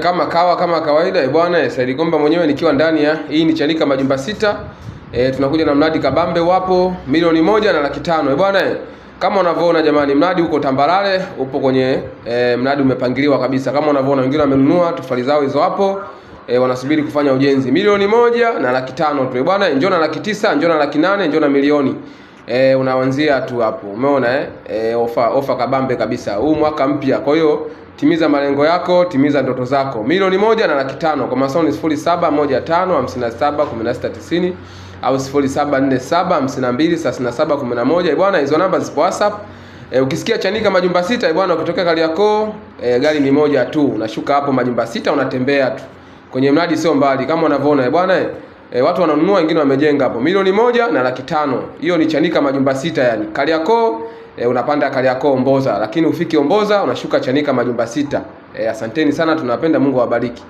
Kama kawaida bwana, Said Komba mwenyewe nikiwa ndani ya hii ni Chanika Majumba 6. Tunakuja na mradi kabambe wapo milioni 1,500,000 bwana. Kama unavyoona jamani, mradi uko tambalale, upo kwenye mradi umepangiliwa kabisa. Kama unavyoona wengine wamenunua tofali zao hizo hapo, wanasubiri kufanya ujenzi. Milioni 1,500,000 tu bwana. Njoo na 900,000, njoo na 800,000, njoo na milioni. Unaanzia tu hapo. Umeona ofa kabambe kabisa. Huu mwaka mpya. Kwa hiyo timiza malengo yako, timiza ndoto zako. Milioni 1,500,000 kwa masauni 0715571690 au 0747523711 bwana. Hizo namba zipo WhatsApp. Ukisikia Chanika Majumba 6 bwana, ukitokea Kariakoo, gari ni moja tu, unashuka hapo Majumba 6 unatembea tu. Kwenye mradi sio mbali kama unavyoona bwana. Watu wananunua, wengine wamejenga hapo. Milioni 1,500,000. Hiyo ni Chanika Majumba 6 yani. Kariakoo, unapanda Kariakoo Omboza, lakini ufiki Omboza unashuka Chanika Majumba 6. Asanteni sana, tunapenda, Mungu awabariki.